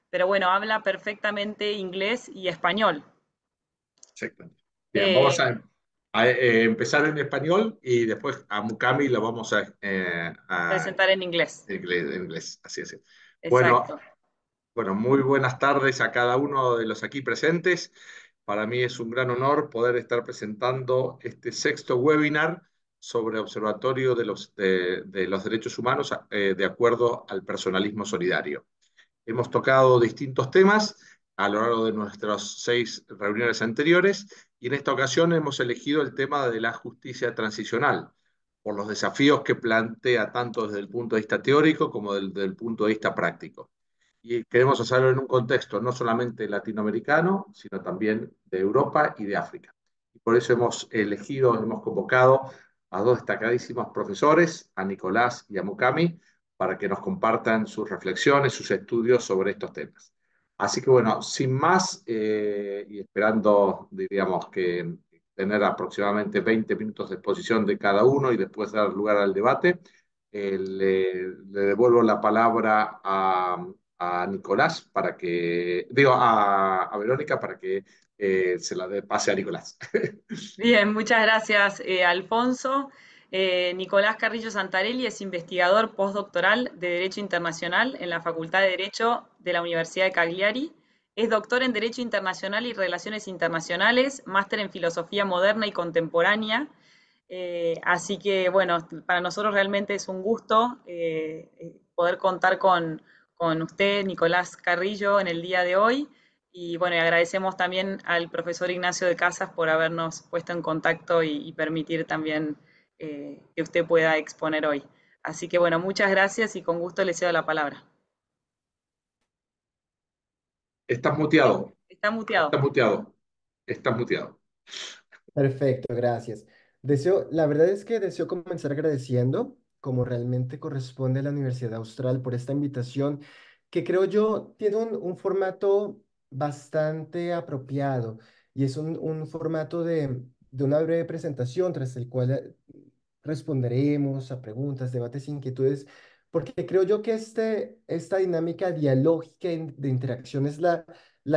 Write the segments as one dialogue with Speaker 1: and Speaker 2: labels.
Speaker 1: pero bueno, habla perfectamente inglés y español.
Speaker 2: Exactamente. Bien, vamos
Speaker 1: Eh,
Speaker 2: a empezar en español y después a Mukami lo vamos a
Speaker 1: Presentar en inglés,
Speaker 2: en inglés. Así es. Bueno,
Speaker 1: exacto.
Speaker 2: bueno, muy buenas tardes a cada uno de los aquí presentes. Para mí es un gran honor poder estar presentando este sexto webinar sobre observatorio de los derechos humanos de acuerdo al personalismo solidario. Hemos tocado distintos temas a lo largo de nuestras 6 reuniones anteriores y en esta ocasión hemos elegido el tema de la justicia transicional por los desafíos que plantea tanto desde el punto de vista teórico como desde el punto de vista práctico. Y queremos hacerlo en un contexto no solamente latinoamericano, sino también de Europa y de África. Y por eso hemos convocado a dos destacadísimos profesores, a Nicolás y a Mukami, para que nos compartan sus reflexiones, sus estudios sobre estos temas. Así que bueno, sin más y esperando, diríamos que tener aproximadamente 20 minutos de exposición de cada uno y después dar lugar al debate, le devuelvo la palabra a Nicolás para que, digo, a Verónica para que se la pase a Nicolás.
Speaker 1: Bien, muchas gracias, Alfonso. Nicolás Carrillo Santarelli es investigador postdoctoral de Derecho Internacional en la Facultad de Derecho de la Universidad de Cagliari. Es doctor en Derecho Internacional y Relaciones Internacionales, máster en Filosofía Moderna y Contemporánea. Así que, bueno, para nosotros realmente es un gusto poder contar con usted, Nicolás Carrillo, en el día de hoy. Y bueno, y agradecemos también al profesor Ignacio de Casas por habernos puesto en contacto y permitir también que usted pueda exponer hoy. Así que bueno, muchas gracias y con gusto le cedo la palabra.
Speaker 2: Estás
Speaker 1: Sí,
Speaker 2: muteado,
Speaker 1: está muteado.
Speaker 2: estás muteado, estás muteado.
Speaker 3: Perfecto, gracias. La verdad es que deseo comenzar agradeciendo, como realmente corresponde a la Universidad Austral, por esta invitación, que creo yo tiene un formato bastante apropiado y es un formato de una breve presentación tras el cual responderemos a preguntas, debates, inquietudes, porque creo yo que esta dinámica dialógica de interacción es la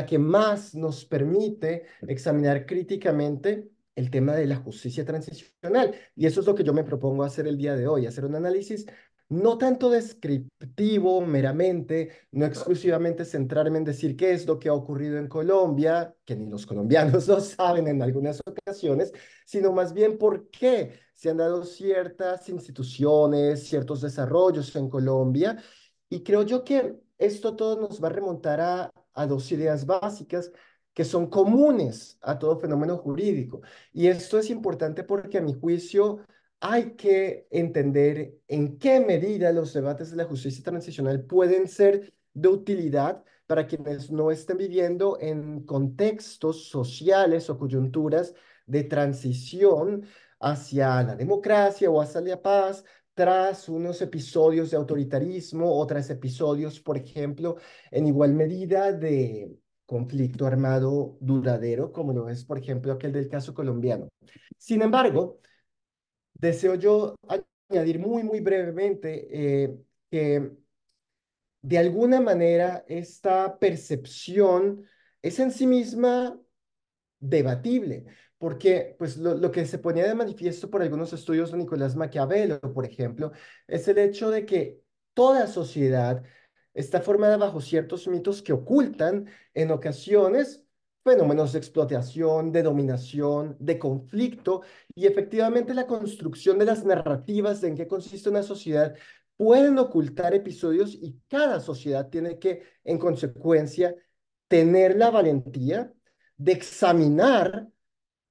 Speaker 3: que más nos permite examinar críticamente el tema de la justicia transicional. Y eso es lo que yo me propongo hacer el día de hoy, hacer un análisis no tanto descriptivo meramente, no exclusivamente centrarme en decir qué es lo que ha ocurrido en Colombia, que ni los colombianos lo saben en algunas ocasiones, sino más bien por qué se han dado ciertas instituciones, ciertos desarrollos en Colombia. Y creo yo que esto todo nos va a remontar a dos ideas básicas que son comunes a todo fenómeno jurídico. Y esto es importante porque a mi juicio hay que entender en qué medida los debates de la justicia transicional pueden ser de utilidad para quienes no estén viviendo en contextos sociales o coyunturas de transición hacia la democracia o hacia la paz, tras unos episodios de autoritarismo o tras episodios, por ejemplo, en igual medida de conflicto armado duradero, como lo es, por ejemplo, aquel del caso colombiano. Sin embargo, deseo yo añadir muy brevemente que de alguna manera esta percepción es en sí misma debatible, porque pues lo que se ponía de manifiesto por algunos estudios de Nicolás Maquiavelo, por ejemplo, es el hecho de que toda sociedad está formada bajo ciertos mitos que ocultan en ocasiones fenómenos de explotación, de dominación, de conflicto, y efectivamente la construcción de las narrativas de en qué consiste una sociedad pueden ocultar episodios y cada sociedad tiene que, en consecuencia, tener la valentía de examinar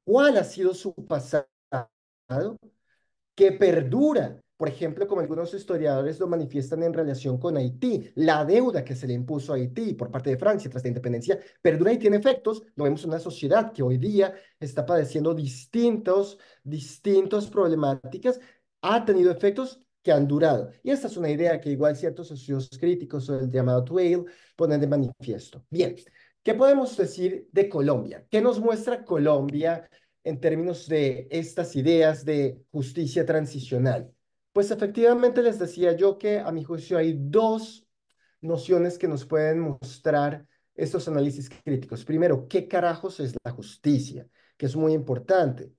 Speaker 3: cuál ha sido su pasado que perdura. Por ejemplo, como algunos historiadores lo manifiestan en relación con Haití, la deuda que se le impuso a Haití por parte de Francia tras la independencia perdura y tiene efectos. Lo vemos en una sociedad que hoy día está padeciendo distintos problemáticas, ha tenido efectos que han durado. Y esta es una idea que igual ciertos socios críticos o el llamado Twale ponen de manifiesto. Bien, ¿qué podemos decir de Colombia? ¿Qué nos muestra Colombia en términos de estas ideas de justicia transicional? Pues efectivamente les decía yo que a mi juicio hay nociones que nos pueden mostrar estos análisis críticos. Primero, ¿qué carajos es la justicia? Que es muy importante.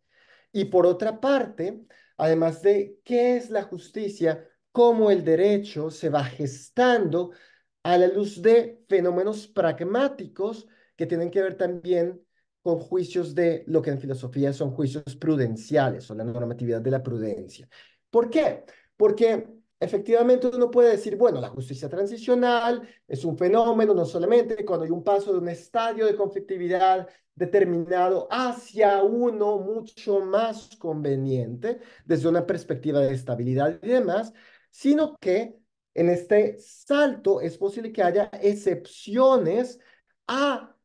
Speaker 3: Y por otra parte, además de qué es la justicia, cómo el derecho se va gestando a la luz de fenómenos pragmáticos que tienen que ver también con juicios de lo que en filosofía son juicios prudenciales o la normatividad de la prudencia. ¿Por qué? Porque efectivamente uno puede decir, bueno, la justicia transicional es un fenómeno no solamente cuando hay un paso de un estadio de conflictividad determinado hacia uno mucho más conveniente desde una perspectiva de estabilidad y demás, sino que en este salto es posible que haya excepciones a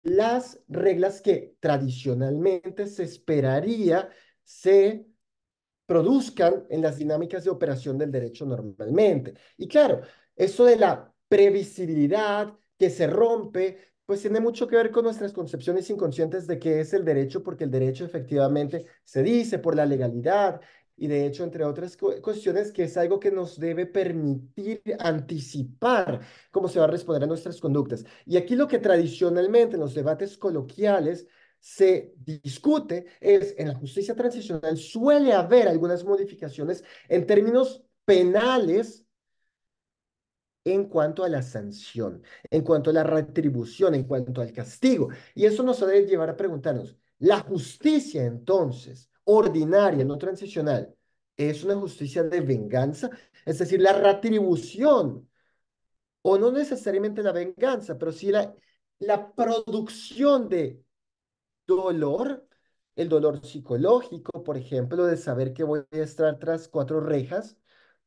Speaker 3: las reglas que tradicionalmente se esperaría se produzcan en las dinámicas de operación del derecho normalmente. Y claro, eso de la previsibilidad que se rompe, pues tiene mucho que ver con nuestras concepciones inconscientes de qué es el derecho, porque el derecho efectivamente se dice por la legalidad y de hecho, entre otras cuestiones, que es algo que nos debe permitir anticipar cómo se va a responder a nuestras conductas. Y aquí lo que tradicionalmente en los debates coloquiales se discute es en la justicia transicional suele haber algunas modificaciones en términos penales en cuanto a la sanción, en cuanto a la retribución, en cuanto al castigo. Y eso nos debe llevar a preguntarnos, ¿la justicia entonces ordinaria, no transicional, es una justicia de venganza? Es decir, la retribución, o no necesariamente la venganza, pero sí la producción de dolor, el dolor psicológico, por ejemplo, de saber que voy a estar tras cuatro rejas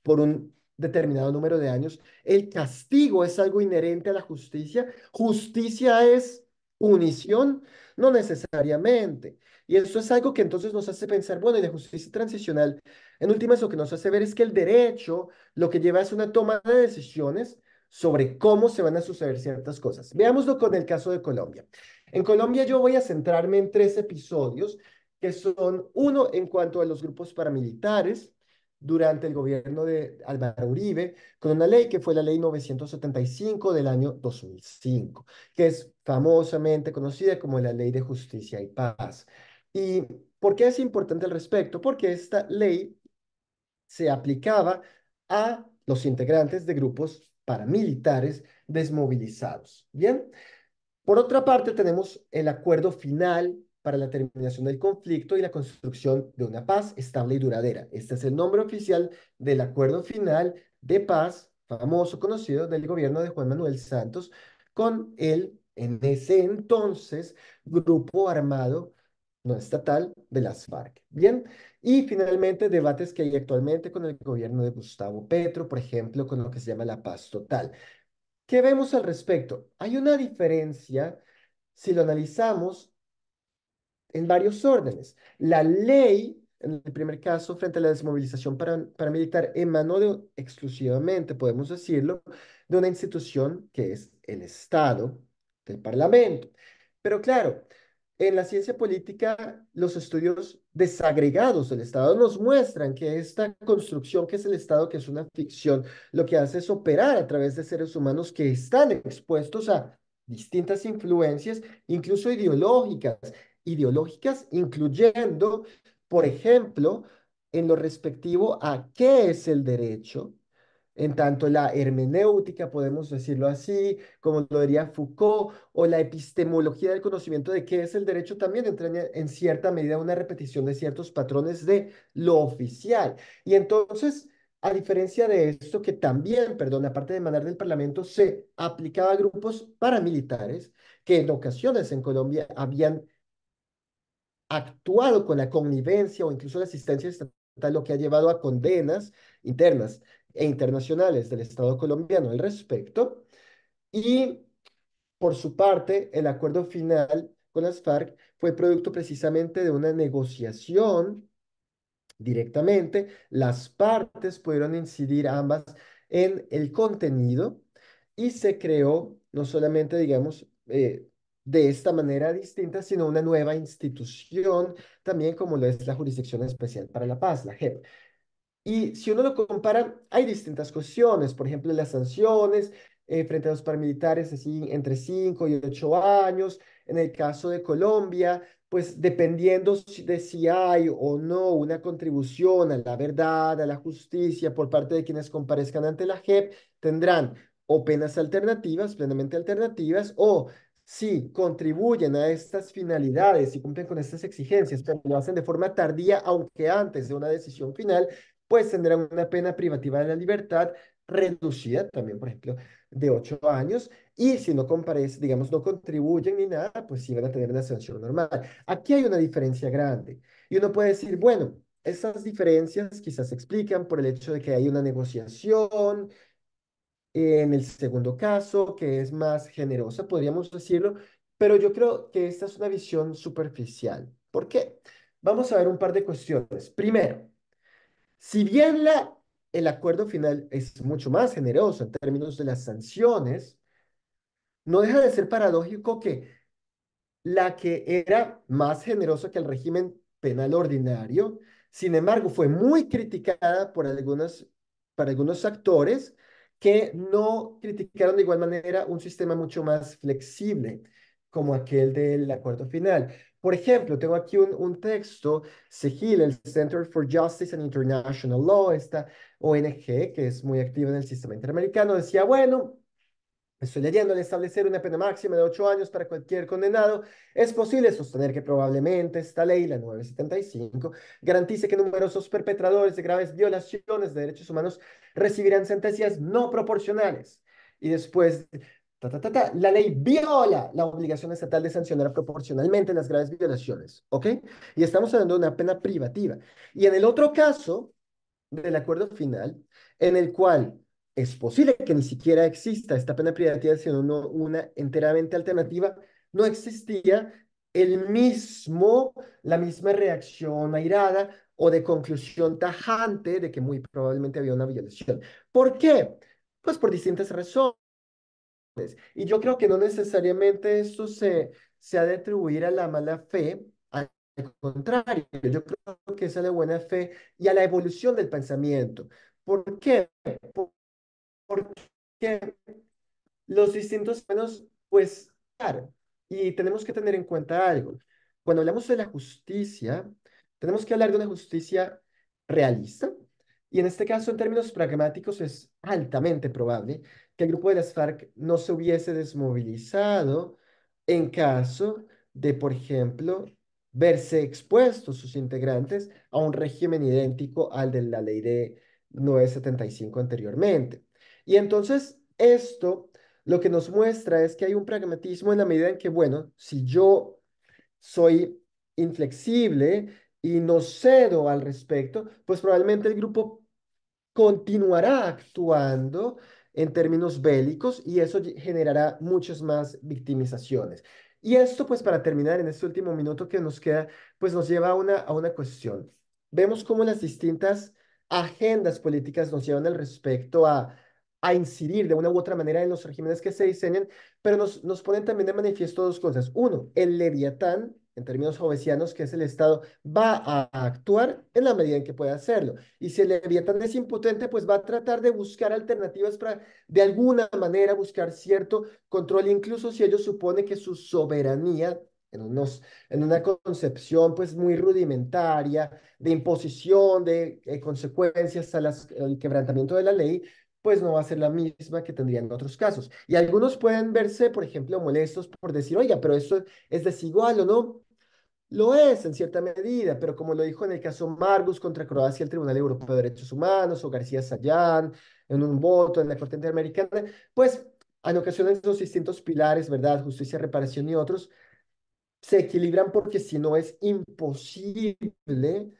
Speaker 3: por un determinado número de años. El castigo es algo inherente a la justicia. Justicia es punición, no necesariamente. Y eso es algo que entonces nos hace pensar, bueno, y la justicia transicional, en últimas, lo que nos hace ver es que el derecho lo que lleva es una toma de decisiones sobre cómo se van a suceder ciertas cosas. Veámoslo con el caso de Colombia. En Colombia yo voy a centrarme en tres episodios, que son uno en cuanto a los grupos paramilitares durante el gobierno de Álvaro Uribe, con una ley que fue la ley 975 del año 2005, que es famosamente conocida como la Ley de Justicia y Paz. ¿Y por qué es importante al respecto? Porque esta ley se aplicaba a los integrantes de grupos paramilitares desmovilizados. Bien, por otra parte, tenemos el acuerdo final para la terminación del conflicto y la construcción de una paz estable y duradera. Este es el nombre oficial del acuerdo final de paz, famoso, conocido del gobierno de Juan Manuel Santos, con el, en ese entonces, grupo armado no estatal de las FARC. Bien, y finalmente debates que hay actualmente con el gobierno de Gustavo Petro, por ejemplo, con lo que se llama la paz total. ¿Qué vemos al respecto? Hay una diferencia si lo analizamos en varios órdenes. La ley, en el primer caso, frente a la desmovilización paramilitar, emanó exclusivamente, podemos decirlo, de una institución que es el Estado, del Parlamento. Pero claro, en la ciencia política, los estudios desagregados del Estado nos muestran que esta construcción que es el Estado, que es una ficción, lo que hace es operar a través de seres humanos que están expuestos a distintas influencias, incluso ideológicas, incluyendo, por ejemplo, en lo respectivo a qué es el derecho, en tanto la hermenéutica, podemos decirlo así, como lo diría Foucault, o la epistemología del conocimiento de qué es el derecho también entra en cierta medida una repetición de ciertos patrones de lo oficial. Y entonces, a diferencia de esto, que también, perdón, aparte de emanar del Parlamento, se aplicaba a grupos paramilitares que en ocasiones en Colombia habían actuado con la connivencia o incluso la asistencia estatal, lo que ha llevado a condenas internas e internacionales del Estado colombiano al respecto. Y por su parte, el acuerdo final con las FARC fue producto precisamente de una negociación directamente. Las partes pudieron incidir ambas en el contenido y se creó no solamente, digamos, de esta manera distinta, sino una nueva institución, también como lo es la Jurisdicción Especial para la Paz, la JEP. Y si uno lo compara, hay distintas cuestiones, por ejemplo, las sanciones frente a los paramilitares, así entre 5 y 8 años. En el caso de Colombia, pues dependiendo de si hay o no una contribución a la verdad, a la justicia por parte de quienes comparezcan ante la JEP, tendrán o penas alternativas, plenamente alternativas, o si contribuyen a estas finalidades y cumplen con estas exigencias, pero lo hacen de forma tardía, aunque antes de una decisión final, pues tendrán una pena privativa de la libertad reducida también, por ejemplo, de 8 años. Y si no comparecen, digamos, no contribuyen ni nada, pues sí van a tener una sanción normal. Aquí hay una diferencia grande. Y uno puede decir, bueno, esas diferencias quizás se explican por el hecho de que hay una negociación, en el segundo caso, que es más generosa, podríamos decirlo, pero yo creo que esta es una visión superficial. ¿Por qué? Vamos a ver un par de cuestiones. Primero, si bien el acuerdo final es mucho más generoso en términos de las sanciones, no deja de ser paradójico que la que era más generosa que el régimen penal ordinario, sin embargo, fue muy criticada por algunos actores que no criticaron de igual manera un sistema mucho más flexible como aquel del acuerdo final. Por ejemplo, tengo aquí un texto, CEGIL, el Center for Justice and International Law, esta ONG que es muy activa en el sistema interamericano, decía, bueno, estoy leyendo, al establecer una pena máxima de 8 años para cualquier condenado, es posible sostener que probablemente esta ley, la 975, garantice que numerosos perpetradores de graves violaciones de derechos humanos recibirán sentencias no proporcionales. Y después, la ley viola la obligación estatal de sancionar proporcionalmente las graves violaciones, ¿ok? Y estamos hablando de una pena privativa. Y en el otro caso del acuerdo final, en el cual es posible que ni siquiera exista esta pena privativa, sino una enteramente alternativa, no existía la misma reacción airada o de conclusión tajante de que muy probablemente había una violación. ¿Por qué? Pues por distintas razones. Y yo creo que no necesariamente esto se ha de atribuir a la mala fe, al contrario, yo creo que es a la buena fe y a la evolución del pensamiento. ¿Por qué? Porque los distintos fenómenos, pues, claro, y tenemos que tener en cuenta algo. Cuando hablamos de la justicia, tenemos que hablar de una justicia realista, y en este caso, en términos pragmáticos, es altamente probable que el grupo de las FARC no se hubiese desmovilizado en caso de, por ejemplo, verse expuestos sus integrantes a un régimen idéntico al de la ley de 975 anteriormente. Y entonces, esto lo que nos muestra es que hay un pragmatismo en la medida en que, bueno, si yo soy inflexible y no cedo al respecto, pues probablemente el grupo continuará actuando en términos bélicos y eso generará muchas más victimizaciones. Y esto, pues para terminar en este último minuto que nos queda, pues nos lleva a una cuestión. Vemos cómo las distintas agendas políticas nos llevan al respecto a incidir de una u otra manera en los regímenes que se diseñan, pero nos ponen también de manifiesto dos cosas. Uno, el leviatán, en términos hobbesianos, que es el Estado, va a actuar en la medida en que pueda hacerlo. Y si el Leviatán es impotente, pues va a tratar de buscar alternativas para, de alguna manera, buscar cierto control, incluso si ello supone que su soberanía, en una concepción pues muy rudimentaria, de imposición, de consecuencias al quebrantamiento de la ley, pues no va a ser la misma que tendría en otros casos. Y algunos pueden verse, por ejemplo, molestos por decir, oiga, pero esto es desigual o no. Lo es en cierta medida, pero como lo dijo en el caso Margus contra Croacia, el Tribunal Europeo de Derechos Humanos, o García Sayán, en un voto en la Corte Interamericana, pues en ocasiones los distintos pilares, ¿verdad? Justicia, reparación y otros, se equilibran porque si no es imposible,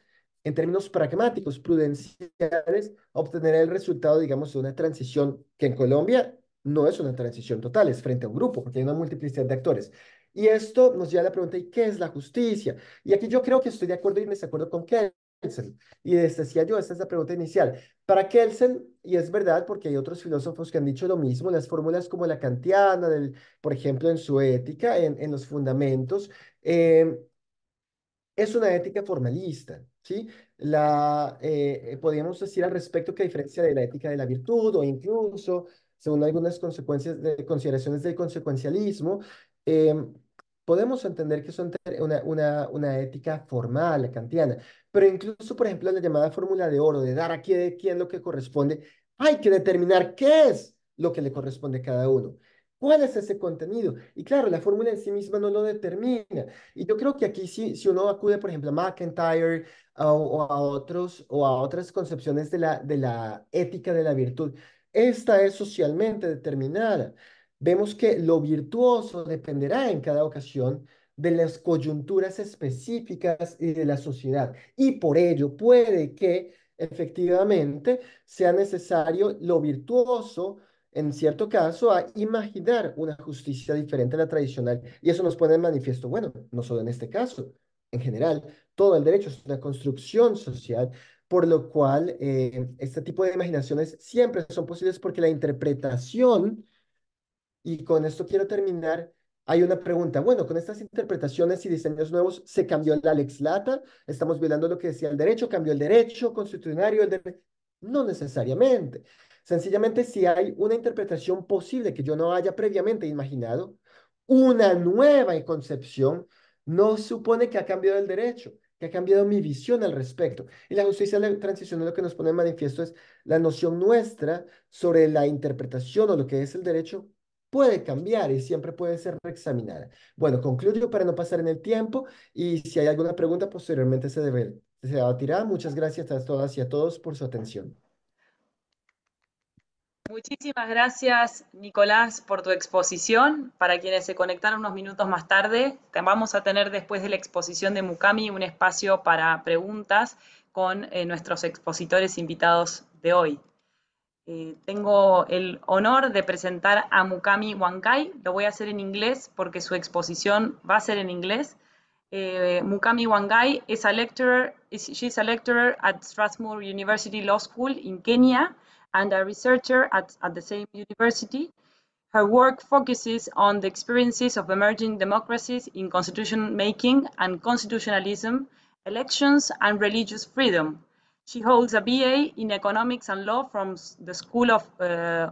Speaker 3: en términos pragmáticos, prudenciales, obtener el resultado, digamos, de una transición que en Colombia no es una transición total, es frente a un grupo, porque hay una multiplicidad de actores. Y esto nos lleva a la pregunta, ¿y qué es la justicia? Y aquí yo creo que estoy de acuerdo y en desacuerdo con Kelsen. Y decía yo, esta es la pregunta inicial. Para Kelsen, y es verdad, porque hay otros filósofos que han dicho lo mismo, las fórmulas como la kantiana, por ejemplo, en su ética, en los fundamentos, eh, es una ética formalista, ¿sí? Podríamos decir al respecto que a diferencia de la ética de la virtud o incluso según algunas consideraciones del consecuencialismo, em, podemos entender que son una ética formal kantiana, pero incluso, por ejemplo, la llamada fórmula de oro, de dar a quién lo que corresponde, hay que determinar qué es lo que le corresponde a cada uno. ¿Cuál es ese contenido? Y claro, la fórmula en sí misma no lo determina. Y yo creo que aquí sí, si uno acude, por ejemplo, a McIntyre o a otras concepciones de la ética de la virtud, esta es socialmente determinada. Vemos que lo virtuoso dependerá en cada ocasión de las coyunturas específicas y de la sociedad. Y por ello puede que efectivamente sea necesario lo virtuoso en cierto caso, a imaginar una justicia diferente a la tradicional. Y eso nos pone en manifiesto, bueno, no solo en este caso, en general, todo el derecho es una construcción social, por lo cual este tipo de imaginaciones siempre son posibles porque la interpretación, y con esto quiero terminar, hay una pregunta, bueno, con estas interpretaciones y diseños nuevos, ¿se cambió la lex lata? ¿Estamos violando lo que decía el derecho? ¿Cambió el derecho constitucionario? No necesariamente. Sencillamente, si hay una interpretación posible que yo no haya previamente imaginado, una nueva concepción no supone que ha cambiado el derecho, que ha cambiado mi visión al respecto. Y la justicia de la transición lo que nos pone en manifiesto es la noción nuestra sobre la interpretación o lo que es el derecho puede cambiar y siempre puede ser reexaminada. Bueno, concluyo para no pasar en el tiempo y si hay alguna pregunta posteriormente se debatirá. Muchas gracias a todas y a todos por su atención.
Speaker 1: Muchísimas gracias, Nicolás, por tu exposición. Para quienes se conectaron unos minutos más tarde, vamos a tener después de la exposición de Mukami un espacio para preguntas con nuestros expositores invitados de hoy. Tengo el honor de presentar a Mukami Wankai. Lo voy a hacer en inglés porque su exposición va a ser en inglés. Mukami Wankai is she's a lecturer at Strathmore University Law School in Kenya and a researcher at the same university. Her work focuses on the experiences of emerging democracies in constitution making and constitutionalism, elections, and religious freedom. She holds a BA in Economics and Law from the School of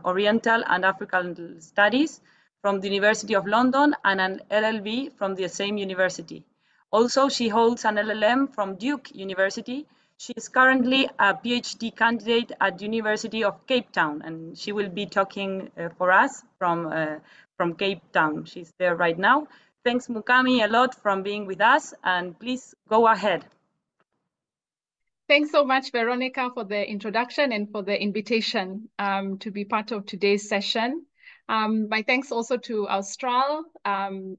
Speaker 1: Oriental and African Studies from the University of London and an LLB from the same university. Also, she holds an LLM from Duke University. She is currently a PhD candidate at the University of Cape Town, and she will be talking for us from Cape Town. She's there right now. Thanks, Mukami, a lot for being with us, and please go ahead.
Speaker 4: Thanks so much, Veronica, for the introduction and for the invitation to be part of today's session. My thanks also to Austral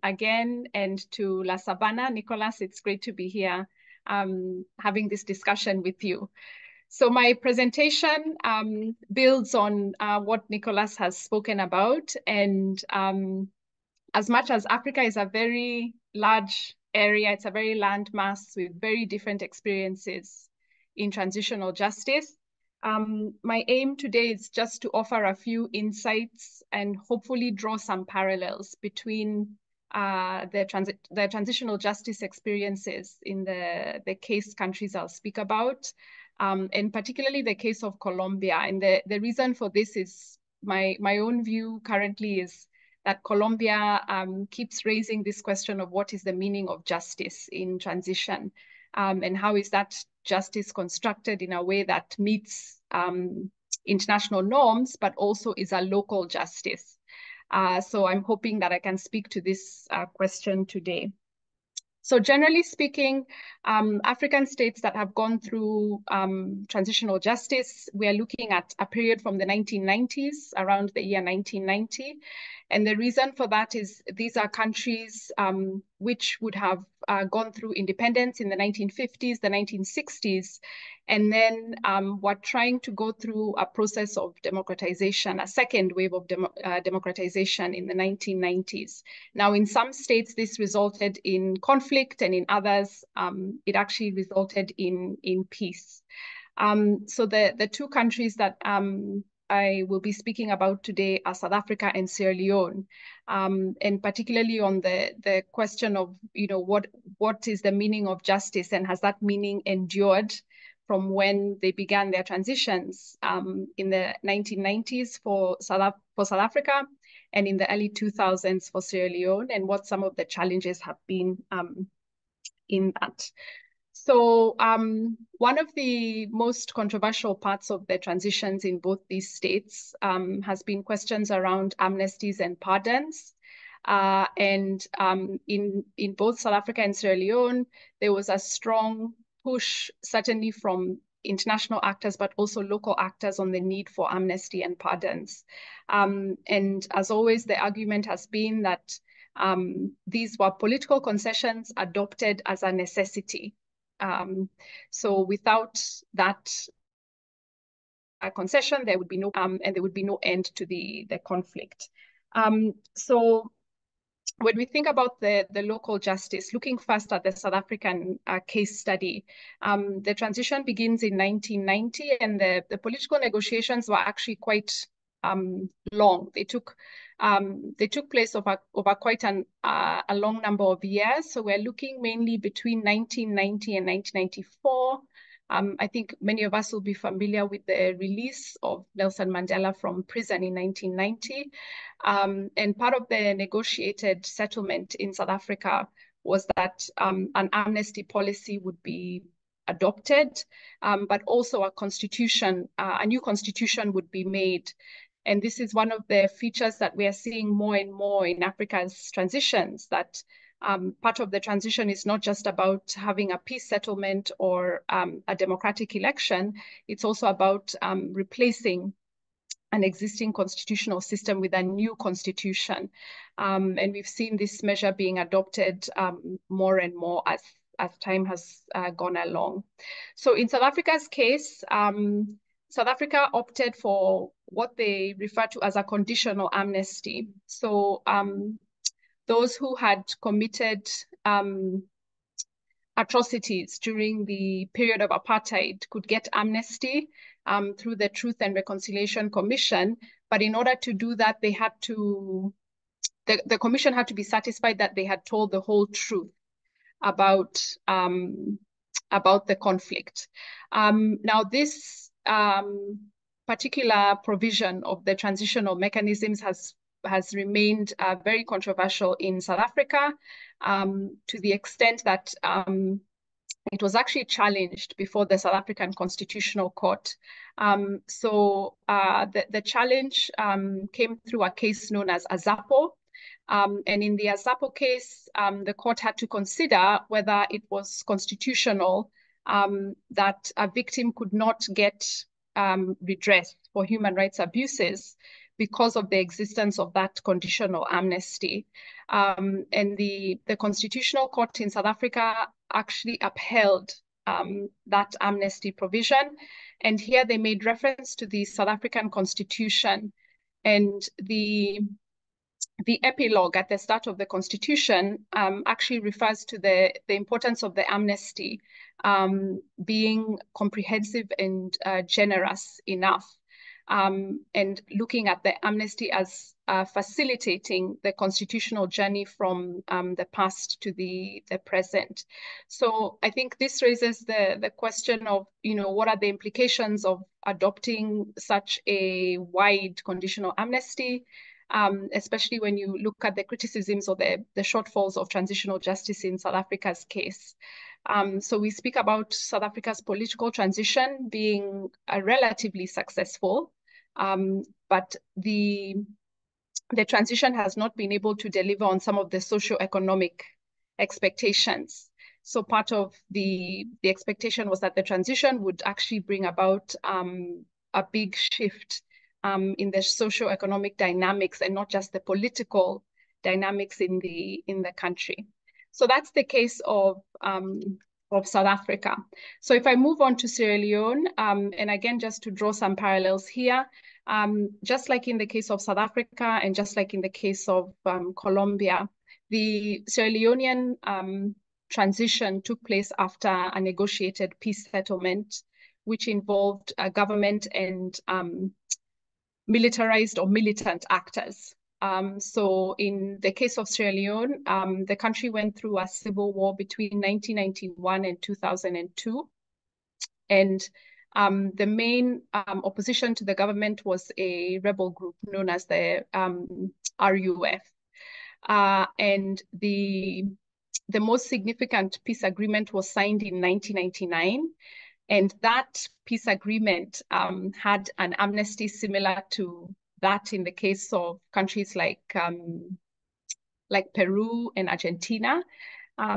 Speaker 4: again, and to La Sabana. Nicolas, it's great to be here having this discussion with you. So my presentation builds on what Nicolas has spoken about. And as much as Africa is a very large area, it's a very landmass with very different experiences in transitional justice. My aim today is just to offer a few insights and hopefully draw some parallels between the transitional justice experiences in the case countries I'll speak about, and particularly the case of Colombia. And the reason for this is my own view currently is that Colombia keeps raising this question of what is the meaning of justice in transition, and how is that justice constructed in a way that meets international norms, but also is a local justice. So I'm hoping that I can speak to this question today. So generally speaking, African states that have gone through transitional justice, we are looking at a period from the 1990s, around the year 1990. And the reason for that is these are countries which would have gone through independence in the 1950s, the 1960s, and then were trying to go through a process of democratization, a second wave of democratization in the 1990s. Now, in some states, this resulted in conflict, and in others, it actually resulted in peace. So the two countries that I will be speaking about today are South Africa and Sierra Leone, and particularly on the question of, what is the meaning of justice, and has that meaning endured from when they began their transitions in the 1990s for South Africa and in the early 2000s for Sierra Leone, and what some of the challenges have been in that. So one of the most controversial parts of the transitions in both these states has been questions around amnesties and pardons. And in both South Africa and Sierra Leone, there was a strong push, certainly from international actors, but also local actors, on the need for amnesty and pardons. And as always, the argument has been that these were political concessions adopted as a necessity. So without that concession, there would be no, and there would be no end to the conflict. So when we think about the local justice, looking first at the South African case study, the transition begins in 1990, and the political negotiations were actually quite long. They took place over quite a long number of years. So we're looking mainly between 1990 and 1994. I think many of us will be familiar with the release of Nelson Mandela from prison in 1990. And part of the negotiated settlement in South Africa was that an amnesty policy would be adopted, but also a new constitution would be made. And this is one of the features that we are seeing more and more in Africa's transitions, that part of the transition is not just about having a peace settlement or a democratic election. It's also about replacing an existing constitutional system with a new constitution. And we've seen this measure being adopted more and more as time has gone along. So in South Africa's case, South Africa opted for what they refer to as a conditional amnesty. So those who had committed atrocities during the period of apartheid could get amnesty through the Truth and Reconciliation Commission. But in order to do that, they had to, the commission had to be satisfied that they had told the whole truth about the conflict. Now, this particular provision of the transitional mechanisms has remained very controversial in South Africa, to the extent that it was actually challenged before the South African Constitutional Court. So the challenge came through a case known as Azapo. And in the Azapo case, the court had to consider whether it was constitutional that a victim could not get redress for human rights abuses because of the existence of that conditional amnesty. And the Constitutional Court in South Africa actually upheld that amnesty provision. And here they made reference to the South African Constitution, and the epilogue at the start of the Constitution actually refers to the importance of the amnesty being comprehensive and generous enough, and looking at the amnesty as facilitating the constitutional journey from the past to the present. So I think this raises the question of, what are the implications of adopting such a wide conditional amnesty, especially when you look at the criticisms or the shortfalls of transitional justice in South Africa's case. So we speak about South Africa's political transition being relatively successful, but the transition has not been able to deliver on some of the socio-economic expectations. So part of the expectation was that the transition would actually bring about a big shift in the socio-economic dynamics, and not just the political dynamics in the country. So that's the case of South Africa. So if I move on to Sierra Leone, and again, just to draw some parallels here, just like in the case of South Africa and just like in the case of Colombia, the Sierra Leonean transition took place after a negotiated peace settlement, which involved government and militarized or militant actors. So in the case of Sierra Leone, the country went through a civil war between 1991 and 2002. And the main opposition to the government was a rebel group known as the RUF. And the most significant peace agreement was signed in 1999. And that peace agreement had an amnesty similar to that in the case of countries like Peru and Argentina.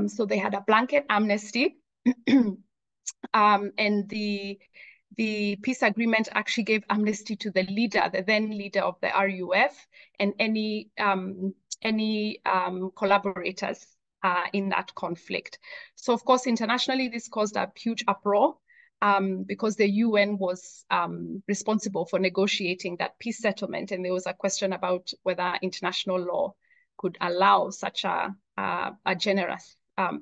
Speaker 4: So they had a blanket amnesty. And the peace agreement actually gave amnesty to the leader, the then leader of the RUF, and any collaborators in that conflict. So of course, internationally, this caused a huge uproar because the UN was responsible for negotiating that peace settlement. And there was a question about whether international law could allow such a generous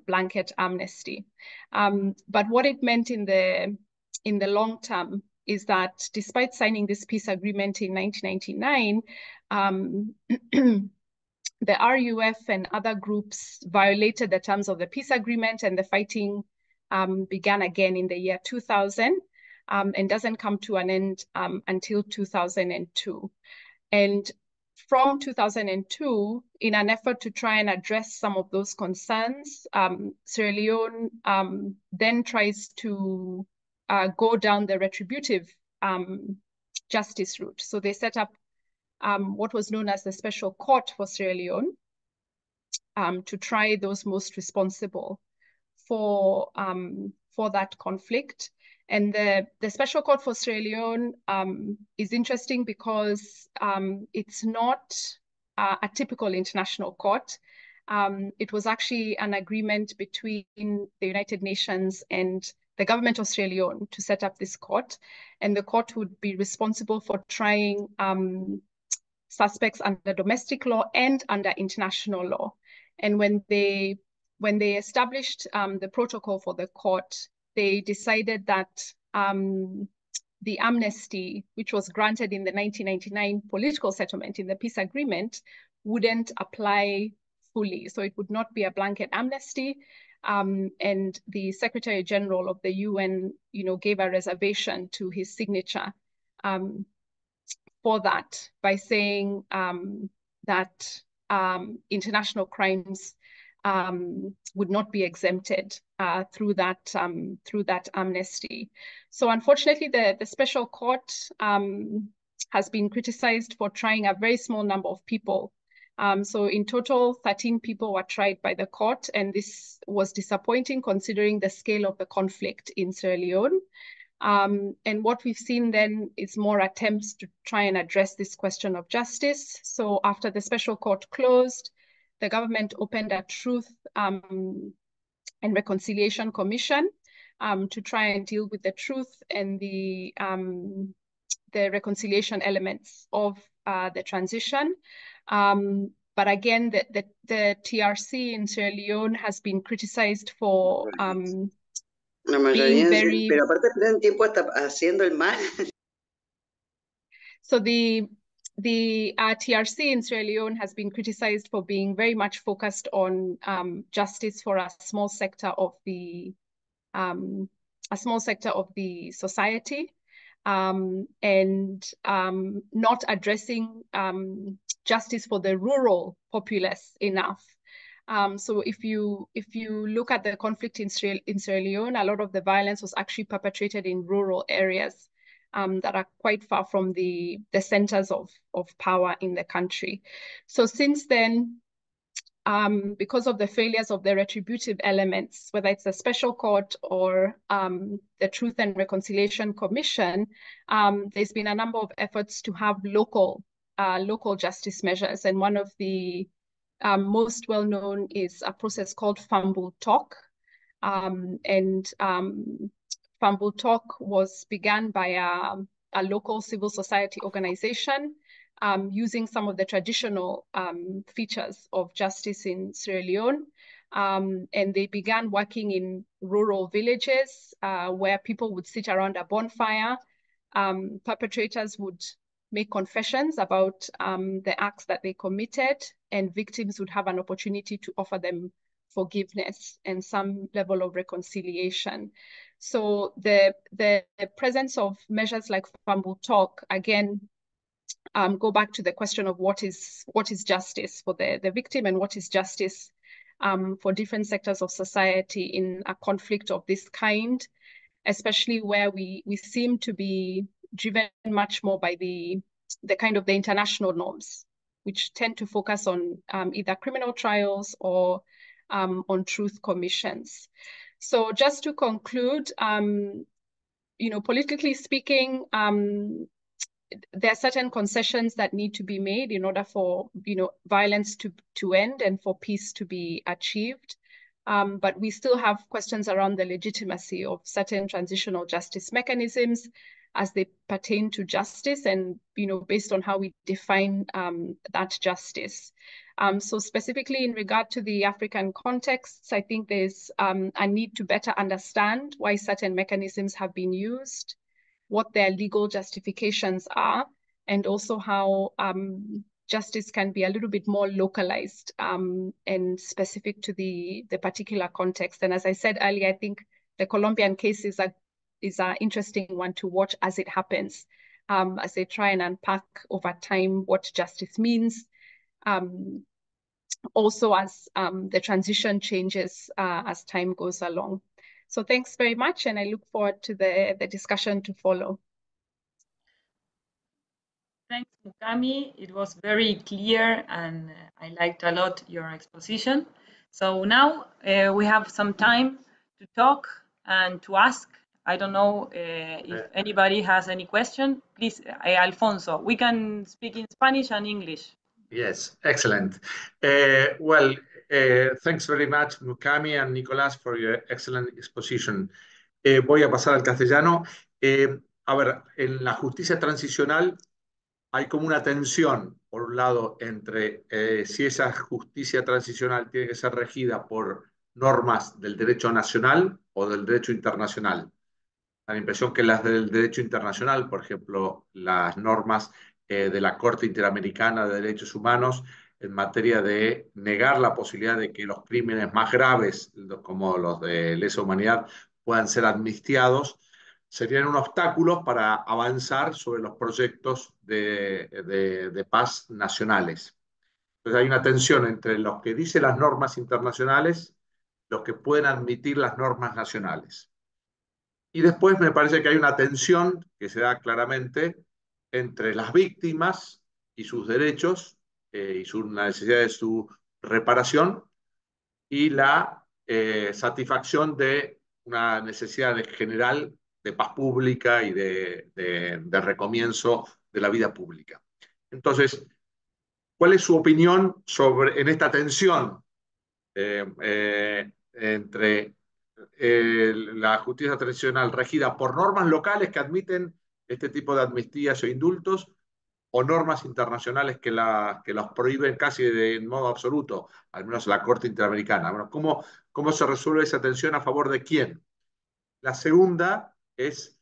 Speaker 4: blanket amnesty. But what it meant in the long term is that despite signing this peace agreement in 1999, the RUF and other groups violated the terms of the peace agreement, and the fighting began again in the year 2000 and doesn't come to an end until 2002. And from 2002, in an effort to try and address some of those concerns, Sierra Leone then tries to go down the retributive justice route. So they set up what was known as the Special Court for Sierra Leone to try those most responsible for that conflict. And the Special Court for Sierra Leone is interesting because it's not a typical international court. It was actually an agreement between the United Nations and the government of Sierra Leone to set up this court. And the court would be responsible for trying suspects under domestic law and under international law. And when they established the protocol for the court, they decided that the amnesty, which was granted in the 1999 political settlement in the peace agreement, wouldn't apply fully. So it would not be a blanket amnesty. And the Secretary General of the UN, gave a reservation to his signature for that by saying that international crimes would not be exempted through that amnesty. So unfortunately, the Special Court has been criticized for trying a very small number of people. So in total, 13 people were tried by the court, and this was disappointing considering the scale of the conflict in Sierra Leone. And what we've seen then is more attempts to try and address this question of justice. So after the Special Court closed, the government opened a Truth and Reconciliation Commission to try and deal with the truth and the reconciliation elements of the transition. But again, the TRC in Sierra Leone has been criticized for being very...
Speaker 5: Pero aparte pierden tiempo hasta haciendo el mal.
Speaker 4: So the TRC in Sierra Leone has been criticized for being very much focused on justice for a small sector of the society, and not addressing justice for the rural populace enough. So if you look at the conflict in Sierra Leone, a lot of the violence was actually perpetrated in rural areas that are quite far from the centers of power in the country. So since then, because of the failures of the retributive elements, whether it's the Special Court or the Truth and Reconciliation Commission, there's been a number of efforts to have local justice measures. And one of the most well-known is a process called Fambul Tok. Fambul Tok was begun by a local civil society organization using some of the traditional features of justice in Sierra Leone. And they began working in rural villages where people would sit around a bonfire. Perpetrators would make confessions about the acts that they committed, and victims would have an opportunity to offer them forgiveness and some level of reconciliation. So the presence of measures like Fambu Talk, again, go back to the question of what is justice for the victim and what is justice for different sectors of society in a conflict of this kind, especially where we seem to be driven much more by the kind of the international norms, which tend to focus on either criminal trials or on truth commissions. So just to conclude, politically speaking, there are certain concessions that need to be made in order for violence to end and for peace to be achieved. But we still have questions around the legitimacy of certain transitional justice mechanisms as they pertain to justice and based on how we define that justice. So specifically in regard to the African contexts, I think there's a need to better understand why certain mechanisms have been used, what their legal justifications are, and also how justice can be a little bit more localized and specific to the particular context. And as I said earlier, I think the Colombian case is an interesting one to watch as it happens, as they try and unpack over time what justice means, also as the transition changes as time goes along. So thanks very much, and I look forward to the discussion to follow.
Speaker 1: Thanks, Mukami. It was very clear, and I liked a lot your exposition. So now we have some time to talk and to ask. I don't know if anybody has any question. Please, Alfonso, we can speak in Spanish and English.
Speaker 2: Yes, excellent. Thanks very much, Mukami and Nicolás, for your excellent exposition. Voy a pasar al castellano. A ver, en la justicia transicional hay como una tensión, por un lado, entre si esa justicia transicional tiene que ser regida por normas del derecho nacional o del derecho internacional. Da la impresión que las del derecho internacional, por ejemplo, las normas de la Corte Interamericana de Derechos Humanos en materia de negar la posibilidad de que los crímenes más graves, como los de lesa humanidad, puedan ser amnistiados, serían un obstáculo para avanzar sobre los proyectos de paz nacionales. Entonces hay una tensión entre los que dicen las normas internacionales, los que pueden admitir las normas nacionales. Y después me parece que hay una tensión que se da claramente entre las víctimas y sus derechos y la necesidad de su reparación y la satisfacción de una necesidad general de paz pública y de recomienzo de la vida pública. Entonces, ¿cuál es su opinión en esta tensión entre la justicia tradicional regida por normas locales que admiten este tipo de amnistías o indultos o normas internacionales que los prohíben casi de modo absoluto, al menos la Corte Interamericana? Bueno, ¿cómo se resuelve esa tensión a favor de quién? La segunda es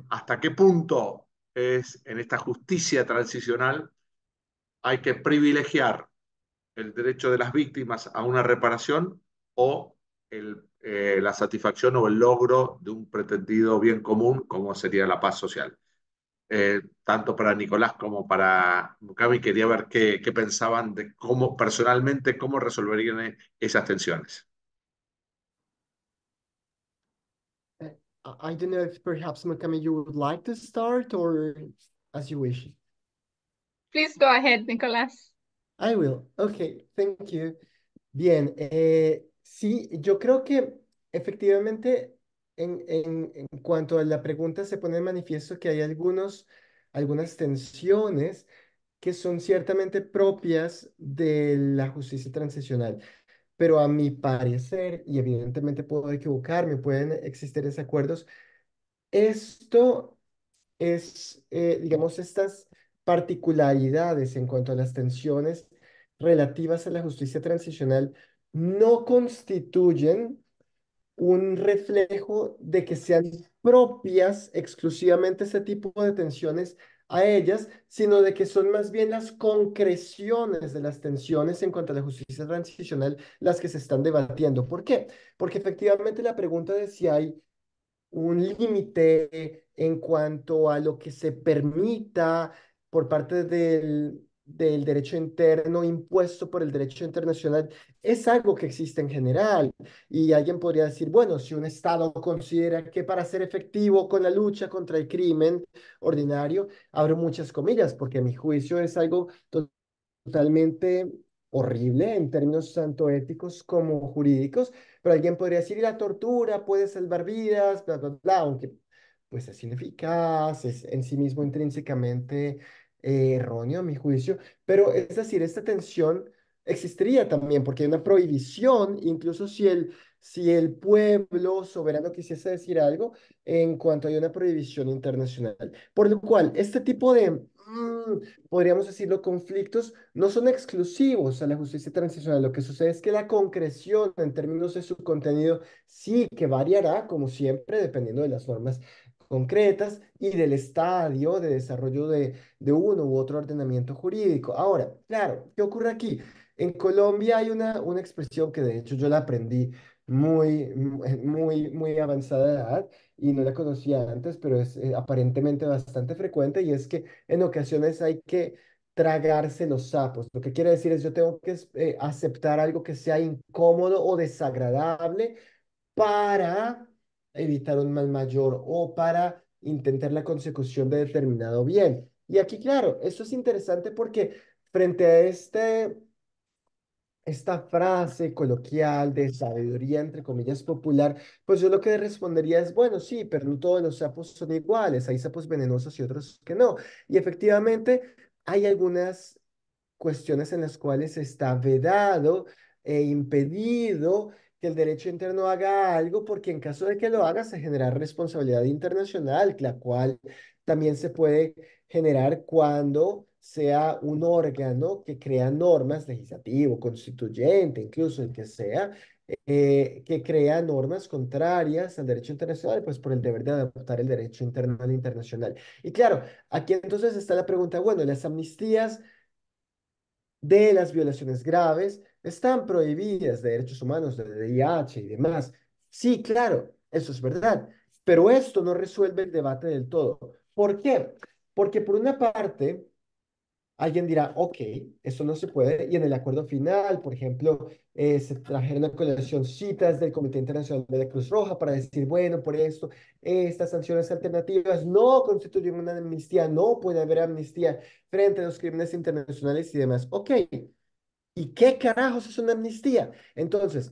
Speaker 2: hasta qué punto en esta justicia transicional hay que privilegiar el derecho de las víctimas a una reparación o la satisfacción o el logro de un pretendido bien común como sería la paz social. Tanto para Nicolás como para Mukami quería ver qué pensaban de personalmente cómo resolverían esas tensiones.
Speaker 3: I don't know if perhaps Mukami, you would like to start or as you wish.
Speaker 4: Please go ahead, Nicolás.
Speaker 3: I will. Okay, thank you. Bien, sí, yo creo que efectivamente en cuanto a la pregunta se pone de manifiesto que hay algunas tensiones que son ciertamente propias de la justicia transicional. Pero a mi parecer, y evidentemente puedo equivocarme, pueden existir desacuerdos, esto es, digamos, estas particularidades en cuanto a las tensiones relativas a la justicia transicional no constituyen un reflejo de que sean propias exclusivamente ese tipo de tensiones a ellas, sino de que son más bien las concreciones de las tensiones en cuanto a la justicia transicional las que se están debatiendo. ¿Por qué? Porque efectivamente la pregunta de si hay un límite en cuanto a lo que se permita por parte del derecho interno impuesto por el derecho internacional es algo que existe en general. Y alguien podría decir, bueno, si un Estado considera que para ser efectivo con la lucha contra el crimen ordinario, abro muchas comillas, porque a mi juicio es algo totalmente horrible en términos tanto éticos como jurídicos, pero alguien podría decir, y la tortura puede salvar vidas, bla, bla, bla, aunque pues es ineficaz, es en sí mismo intrínsecamente erróneo a mi juicio, pero es decir, esta tensión existiría también porque hay una prohibición, incluso si el pueblo soberano quisiese decir algo, en cuanto hay una prohibición internacional. Por lo cual, este tipo de, podríamos decirlo, conflictos no son exclusivos a la justicia transicional. Lo que sucede es que la concreción en términos de su contenido sí que variará, como siempre, dependiendo de las normas concretas y del estadio de desarrollo de uno u otro ordenamiento jurídico. Ahora, claro, ¿qué ocurre aquí? En Colombia hay una expresión que de hecho yo la aprendí muy avanzada edad y no la conocía antes, pero es aparentemente bastante frecuente y es que en ocasiones hay que tragarse los sapos. Lo que quiere decir es yo tengo que aceptar algo que sea incómodo o desagradable para evitar un mal mayor o para intentar la consecución de determinado bien. Y aquí, claro, eso es interesante porque frente a esta frase coloquial de sabiduría, entre comillas, popular, pues yo lo que respondería es, bueno, sí, pero no todos los sapos son iguales, hay sapos venenosos y otros que no. Y efectivamente hay algunas cuestiones en las cuales está vedado e impedido que el derecho interno haga algo, porque en caso de que lo haga se genera responsabilidad internacional, la cual también se puede generar cuando sea un órgano que crea normas, legislativo, constituyente, incluso el que sea, que crea normas contrarias al derecho internacional, pues por el deber de adaptar el derecho interno al internacional. Y claro, aquí entonces está la pregunta, bueno, las amnistías de las violaciones graves están prohibidas de derechos humanos, de VIH y demás. Sí, claro, eso es verdad, pero esto no resuelve el debate del todo. ¿Por qué? Porque por una parte, alguien dirá, ok, eso no se puede, y en el acuerdo final, por ejemplo, se trajeron a colación citas del Comité Internacional de la Cruz Roja para decir, bueno, por esto, estas sanciones alternativas no constituyen una amnistía, no puede haber amnistía frente a los crímenes internacionales y demás. Ok, ¿y qué carajos es una amnistía? Entonces,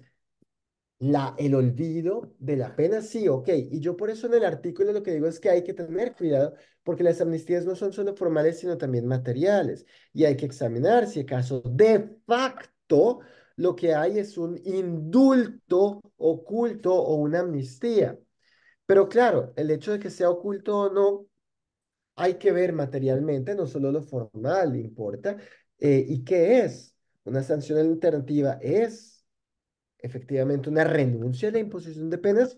Speaker 3: el olvido de la pena, sí, ok. Y yo por eso en el artículo lo que digo es que hay que tener cuidado porque las amnistías no son solo formales, sino también materiales. Y hay que examinar si acaso de facto lo que hay es un indulto oculto o una amnistía. Pero claro, el hecho de que sea oculto o no, hay que ver materialmente, no solo lo formal importa. ¿Y qué es? Una sanción alternativa es efectivamente una renuncia a la imposición de penas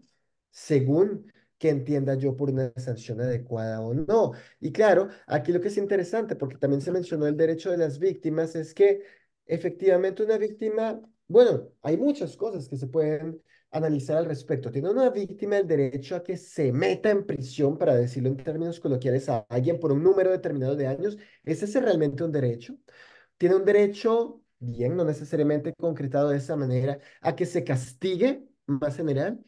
Speaker 3: según que entienda yo por una sanción adecuada o no. Y claro, aquí lo que es interesante, porque también se mencionó el derecho de las víctimas, es que efectivamente una víctima, bueno, hay muchas cosas que se pueden analizar al respecto. Tiene una víctima el derecho a que se meta en prisión, para decirlo en términos coloquiales, a alguien por un número determinado de años. ¿Es ese realmente un derecho? Tiene un derecho, bien, no necesariamente concretado de esa manera, a que se castigue más general.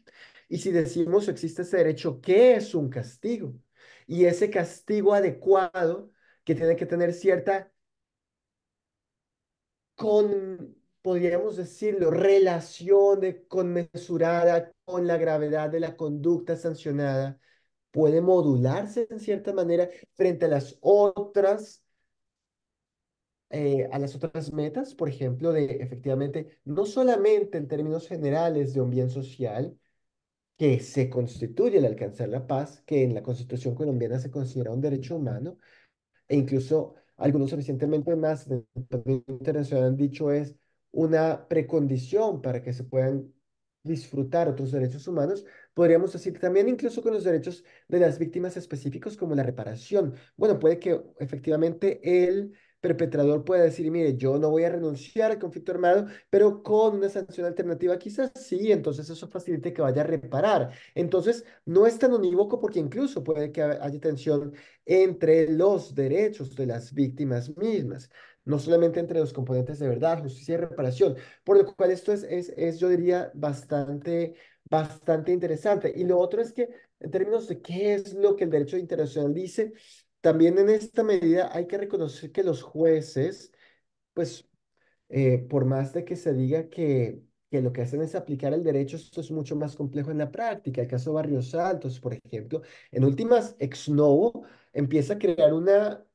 Speaker 3: Y si decimos existe ese derecho, ¿qué es un castigo? Y ese castigo adecuado que tiene que tener cierta, podríamos decirlo, relación conmensurada con la gravedad de la conducta sancionada, puede modularse en cierta manera frente a las otras metas, por ejemplo, de efectivamente, no solamente en términos generales de un bien social que se constituye el alcanzar la paz, que en la Constitución colombiana se considera un derecho humano, e incluso algunos recientemente más del Pacto internacional han dicho es una precondición para que se puedan disfrutar otros derechos humanos, Podríamos decir también incluso con los derechos de las víctimas específicos como la reparación. Bueno, puede que efectivamente el perpetrador pueda decir, mire, yo no voy a renunciar al conflicto armado, pero con una sanción alternativa quizás sí, entonces eso facilite que vaya a reparar. Entonces, no es tan unívoco porque incluso puede que haya tensión entre los derechos de las víctimas mismas, no solamente entre los componentes de verdad, justicia y reparación, por lo cual esto es yo diría, bastante interesante. Y lo otro es que en términos de qué es lo que el derecho internacional dice, también en esta medida hay que reconocer que los jueces, pues por más de que se diga que lo que hacen es aplicar el derecho, esto es mucho más complejo en la práctica. El caso Barrios Altos, por ejemplo, en últimas, ex novo empieza a crear una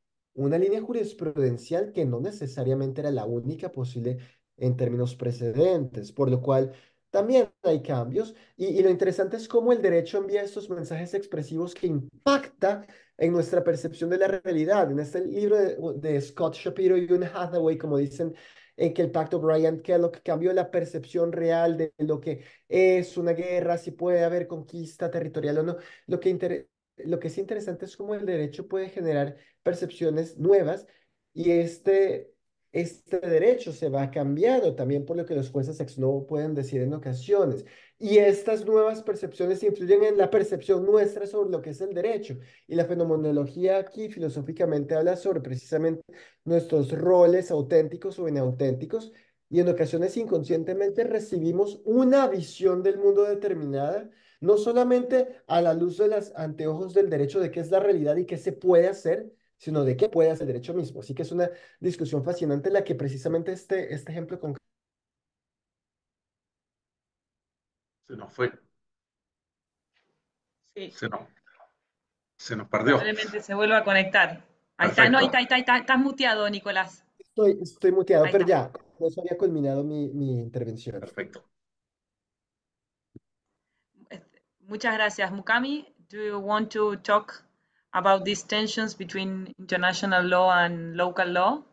Speaker 3: línea jurisprudencial que no necesariamente era la única posible en términos precedentes, por lo cual también hay cambios. Y lo interesante es cómo el derecho envía estos mensajes expresivos que impacta en nuestra percepción de la realidad. En este libro de Scott Shapiro y Une Hathaway, como dicen, en que el pacto Bryant-Kellogg cambió la percepción real de lo que es una guerra, si puede haber conquista territorial o no. Lo que es interesante es cómo el derecho puede generar percepciones nuevas y este derecho se va cambiando también por lo que los jueces ex novo pueden decir en ocasiones. Y estas nuevas percepciones influyen en la percepción nuestra sobre lo que es el derecho. Y la fenomenología aquí filosóficamente habla sobre precisamente nuestros roles auténticos o inauténticos, y en ocasiones inconscientemente recibimos una visión del mundo determinada, no solamente a la luz de los anteojos del derecho de qué es la realidad y qué se puede hacer, sino de qué puede hacer el derecho mismo. Así que es una discusión fascinante en la que precisamente este ejemplo concreto.
Speaker 2: Se nos fue,
Speaker 1: Sí,
Speaker 2: se nos perdió.
Speaker 1: probablemente se vuelva a conectar. Ahí está, no, ahí
Speaker 2: Perfecto.
Speaker 1: está, estás muteado, Nicolás.
Speaker 3: Estoy muteado,
Speaker 1: Ahí
Speaker 3: pero
Speaker 1: está.
Speaker 3: ya, con eso había culminado mi intervención.
Speaker 2: Perfecto.
Speaker 1: Muchas gracias. Mukami, do you want to talk about these tensions between international law and local law?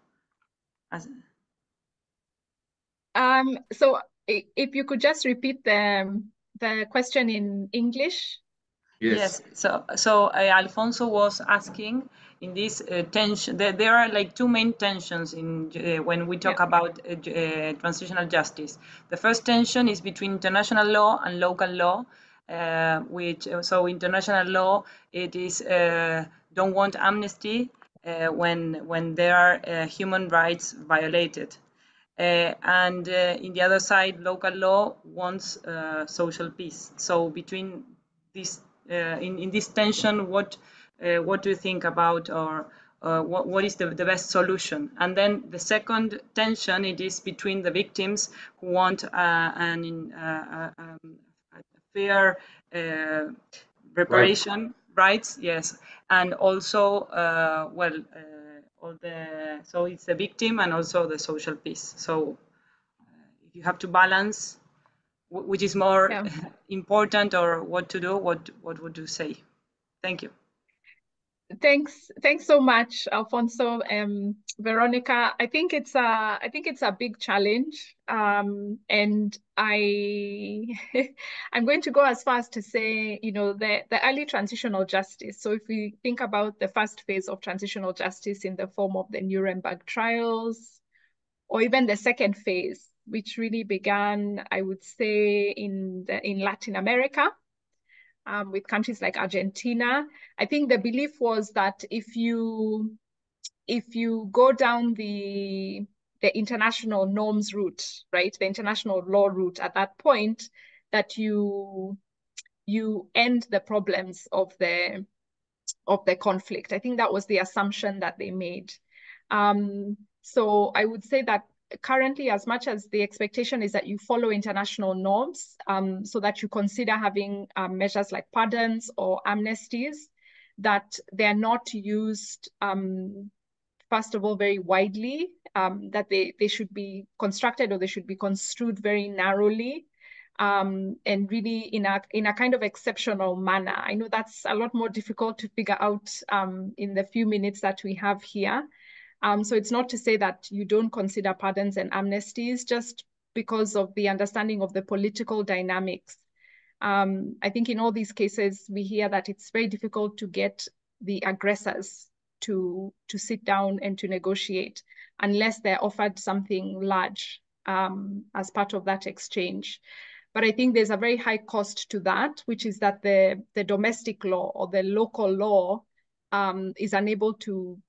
Speaker 4: So if you could just repeat the question in English.
Speaker 1: Yes. So Alfonso was asking in this tension. There are like two main tensions in when we talk about transitional justice. The first tension is between international law and local law, which so international law it is don't want amnesty when there are human rights violated. And in the other side, local law wants social peace. So between this, in this tension, what do you think about, or what is the best solution? And then the second tension, it is between the victims who want a fair reparation rights, yes, and also so it's the victim and also the social peace. So if you have to balance which is more important or what to do, what would you say? Thank you.
Speaker 4: Thanks so much, Alfonso. Veronica, I think it's a big challenge, and I'm going to go as far as to say, the early transitional justice. So if we think about the first phase of transitional justice in the form of the Nuremberg trials, or even the second phase, which really began, I would say, in Latin America. With countries like Argentina, I think the belief was that if you go down the international norms route, right, the international law route at that point, that you end the problems of the conflict. I think that was the assumption that they made. So I would say that currently, as much as the expectation is that you follow international norms, so that you consider having measures like pardons or amnesties, that they're not used, first of all, very widely, that they should be constructed or they should be construed very narrowly, and really in a kind of exceptional manner. I know that's a lot more difficult to figure out in the few minutes that we have here. So it's not to say that you don't consider pardons and amnesties, just because of the understanding of the political dynamics I think in all these cases, we hear that it's very difficult to get the aggressors to sit down and to negotiate unless they're offered something large as part of that exchange. But I think there's a very high cost to that, which is that the domestic law or the local law is unable to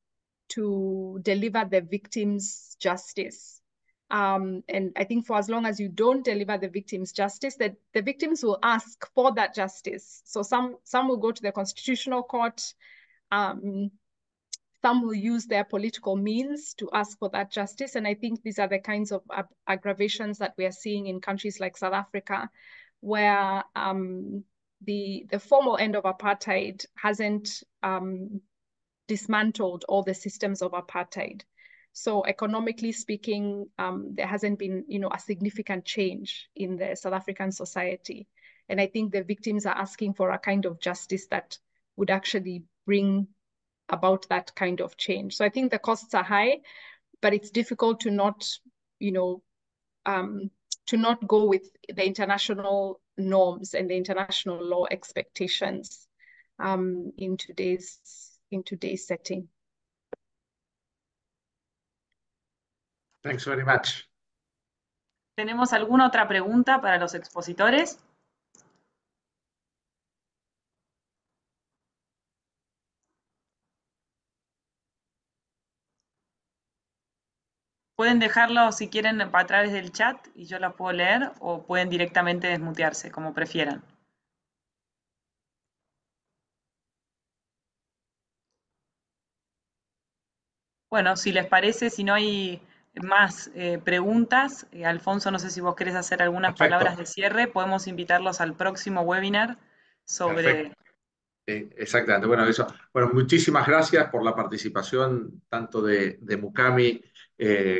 Speaker 4: deliver the victims justice. And I think for as long as you don't deliver the victims justice, that the victims will ask for that justice. So some will go to the Constitutional Court, some will use their political means to ask for that justice. And I think these are the kinds of aggravations that we are seeing in countries like South Africa, where the formal end of apartheid hasn't dismantled all the systems of apartheid. So economically speaking, there hasn't been, a significant change in the South African society. And I think the victims are asking for a kind of justice that would actually bring about that kind of change. So I think the costs are high, but it's difficult to not, to not go with the international norms and the international law expectations in today's setting.
Speaker 2: Thanks very much.
Speaker 1: ¿Tenemos alguna otra pregunta para los expositores? Pueden dejarlo si quieren a través del chat y yo la puedo leer, o pueden directamente desmutearse, como prefieran. Bueno, si les parece, si no hay más preguntas, Alfonso, no sé si vos querés hacer algunas
Speaker 2: Perfecto.
Speaker 1: palabras de cierre, podemos invitarlos al próximo webinar sobre...
Speaker 2: Perfecto. Exactamente. Bueno, muchísimas gracias por la participación tanto de Mukami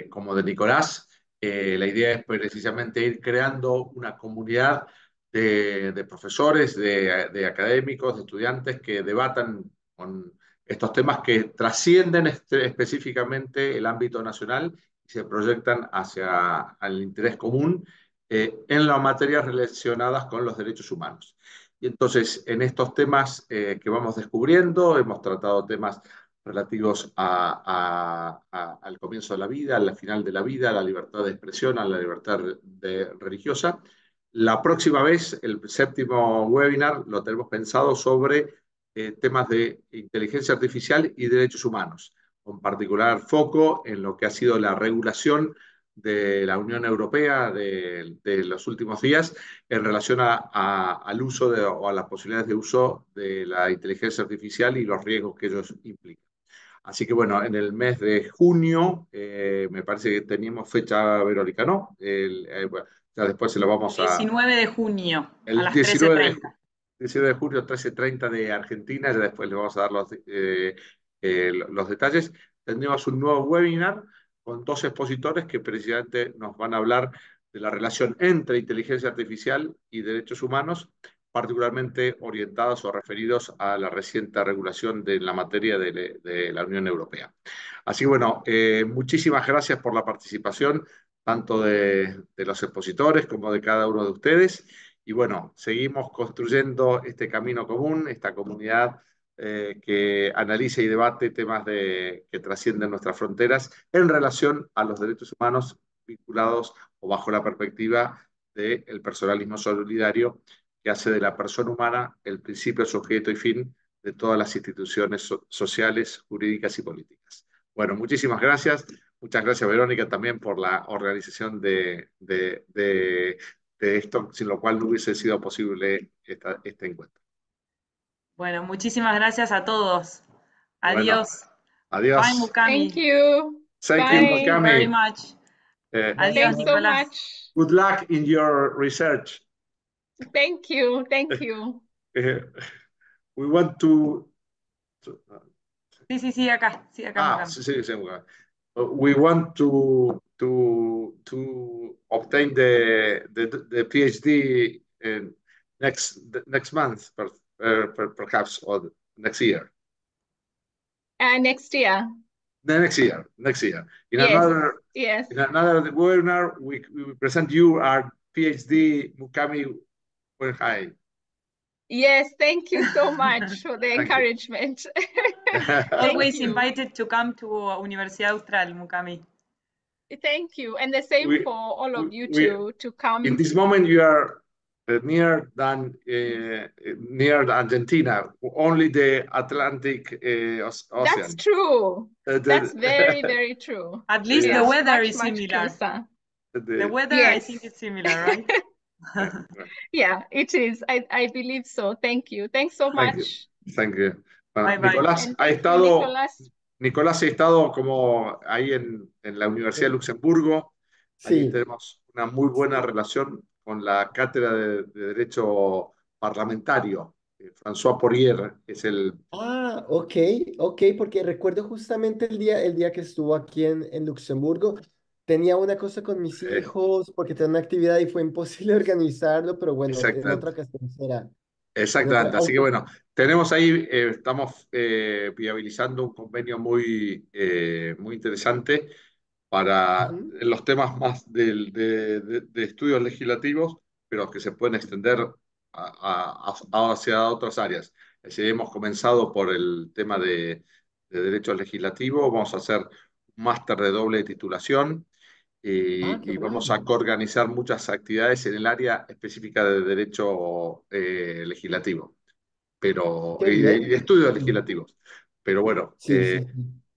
Speaker 2: como de Nicolás. La idea es precisamente ir creando una comunidad de profesores, de académicos, de estudiantes que debatan con estos temas que trascienden específicamente el ámbito nacional y se proyectan hacia el interés común en las materias relacionadas con los derechos humanos. Y entonces, en estos temas que vamos descubriendo, hemos tratado temas relativos al comienzo de la vida, al final de la vida, a la libertad de expresión, a la libertad religiosa. La próxima vez, el séptimo webinar, lo tenemos pensado sobre temas de inteligencia artificial y derechos humanos, con particular foco en lo que ha sido la regulación de la Unión Europea de los últimos días en relación al uso o a las posibilidades de uso de la inteligencia artificial y los riesgos que ellos implican. Así que bueno, en el mes de junio, me parece que teníamos fecha, Verónica, ¿no? Bueno, ya después se lo vamos a...
Speaker 1: 19 de junio,
Speaker 2: el
Speaker 1: a las
Speaker 2: 19
Speaker 1: 13:30.
Speaker 2: de junio, 13:30 de Argentina, ya después le vamos a dar los detalles. Tendremos un nuevo webinar con 2 expositores que precisamente nos van a hablar de la relación entre inteligencia artificial y derechos humanos, particularmente orientados o referidos a la reciente regulación de la materia de la Unión Europea. Así que bueno, muchísimas gracias por la participación, tanto de los expositores como de cada uno de ustedes. Y bueno, seguimos construyendo este camino común, esta comunidad que analiza y debate temas que trascienden nuestras fronteras en relación a los derechos humanos vinculados o bajo la perspectiva del personalismo solidario que hace de la persona humana el principio, sujeto y fin de todas las instituciones sociales, jurídicas y políticas. Bueno, muchísimas gracias. Muchas gracias, Verónica, también por la organización de esto, sin lo cual no hubiese sido posible este encuentro.
Speaker 1: Bueno, muchísimas gracias a todos.
Speaker 2: Bueno,
Speaker 1: Adiós.
Speaker 2: adiós.
Speaker 1: Bye, Mukami.
Speaker 4: Thank you.
Speaker 2: Thank
Speaker 4: Bye.
Speaker 2: you,
Speaker 1: Thank you very
Speaker 2: Mukami.
Speaker 1: much. Adiós,
Speaker 4: Thanks so
Speaker 1: Nicolás.
Speaker 4: much.
Speaker 2: Good luck in your research.
Speaker 4: Thank you. Thank you.
Speaker 2: We want to...
Speaker 1: Sí, acá. Sí, acá, Mukami.
Speaker 2: Sí. We want to obtain the PhD next month, perhaps, or next year.
Speaker 4: Next year.
Speaker 2: Next year.
Speaker 4: Yes.
Speaker 2: In another webinar, we present you our PhD, Mukami Wenhai.
Speaker 4: Yes, thank you so much for the
Speaker 2: Thank you.
Speaker 4: encouragement.
Speaker 1: Always
Speaker 4: you.
Speaker 1: invited to come to Universidad Austral, Mukami.
Speaker 4: Thank you. And the same
Speaker 2: We-
Speaker 4: for all of you
Speaker 2: we-
Speaker 4: to come.
Speaker 2: In this moment, you are near Argentina, only the Atlantic Ocean.
Speaker 4: That's true. That's very, very true.
Speaker 1: At least
Speaker 2: Yeah.
Speaker 1: the
Speaker 4: It's
Speaker 1: weather
Speaker 4: much,
Speaker 1: is
Speaker 4: much
Speaker 1: similar.
Speaker 4: closer.
Speaker 1: The weather, I
Speaker 4: Yes.
Speaker 1: think it's similar, right?
Speaker 4: Yeah, it is. I believe so. Thank you. Thanks so
Speaker 2: Thank you.
Speaker 4: much.
Speaker 2: Thank you. Bueno,
Speaker 1: Bye, bye.
Speaker 2: Nicolás
Speaker 4: And
Speaker 2: ha
Speaker 4: thank you,
Speaker 2: estado,
Speaker 4: Nicolás.
Speaker 2: Nicolás ha estado como ahí en la Universidad de Luxemburgo. Ahí
Speaker 3: Sí.
Speaker 2: tenemos una muy buena relación con la cátedra de Derecho Parlamentario. François Poirier es el...
Speaker 3: Ah, ok, porque recuerdo justamente el día que estuvo aquí en Luxemburgo, tenía una cosa con mis hijos, porque tenía una actividad y fue imposible organizarlo, pero bueno, en
Speaker 2: Exactamente.
Speaker 3: otra ocasión será.
Speaker 2: Exactamente, así que bueno, tenemos ahí, estamos viabilizando un convenio muy interesante para
Speaker 3: Ujú.
Speaker 2: los temas más de estudios legislativos, pero que se pueden extender hacia otras áreas. Es decir, hemos comenzado por el tema de derecho legislativo, vamos a hacer un máster de doble titulación
Speaker 3: Qué
Speaker 2: y vamos
Speaker 3: bueno.
Speaker 2: a coorganizar muchas actividades en el área específica de derecho legislativo, pero,
Speaker 3: Qué
Speaker 2: y de
Speaker 3: bien.
Speaker 2: estudios legislativos. Pero bueno,
Speaker 3: Sí, sí, sí.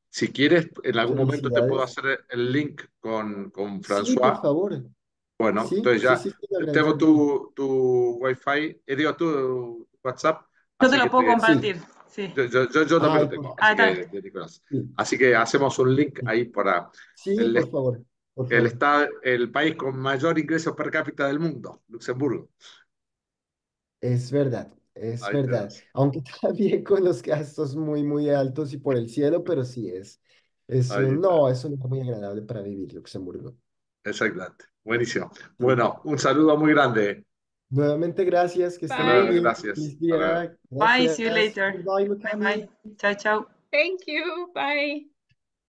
Speaker 2: si quieres, en algún momento te puedo
Speaker 3: Felicidades.
Speaker 2: hacer el link con
Speaker 3: Sí, por
Speaker 2: François.
Speaker 3: favor.
Speaker 2: Bueno,
Speaker 3: Sí,
Speaker 2: entonces
Speaker 3: sí,
Speaker 2: ya
Speaker 3: sí, sí, lo
Speaker 2: tengo
Speaker 3: agradecería.
Speaker 2: tu Wi-Fi, digo tu WhatsApp,
Speaker 1: Yo te
Speaker 2: así
Speaker 1: lo
Speaker 2: que
Speaker 1: puedo
Speaker 3: Sí.
Speaker 1: compartir, sí.
Speaker 2: yo también
Speaker 3: Ay,
Speaker 2: lo tengo,
Speaker 3: por
Speaker 2: así
Speaker 1: está
Speaker 2: que,
Speaker 1: bien.
Speaker 2: Nicolás.
Speaker 3: sí.
Speaker 2: Así que hacemos un link ahí para
Speaker 3: Sí,
Speaker 2: el,
Speaker 3: por favor, por
Speaker 2: el,
Speaker 3: favor.
Speaker 2: el país con mayor ingreso per cápita del mundo, Luxemburgo.
Speaker 3: Es verdad, es
Speaker 2: Ahí
Speaker 3: verdad.
Speaker 2: tenés.
Speaker 3: Aunque también con los gastos muy, muy altos y por el cielo, pero sí
Speaker 2: Ahí está.
Speaker 3: es un lugar muy agradable para vivir, Luxemburgo.
Speaker 2: Exactamente. Buenísimo.
Speaker 3: Sí.
Speaker 2: Bueno, un saludo muy grande.
Speaker 3: Nuevamente, gracias, que
Speaker 2: Hasta
Speaker 3: estén muy
Speaker 2: luego,
Speaker 4: Bye.
Speaker 3: bien.
Speaker 2: gracias.
Speaker 3: Feliz
Speaker 2: Hasta luego.
Speaker 3: día.
Speaker 1: Bye, see you
Speaker 3: Gracias.
Speaker 1: later.
Speaker 3: Goodbye,
Speaker 1: Bye, bye.
Speaker 3: Mukami.
Speaker 1: Chao, chao.
Speaker 4: Thank you. Bye.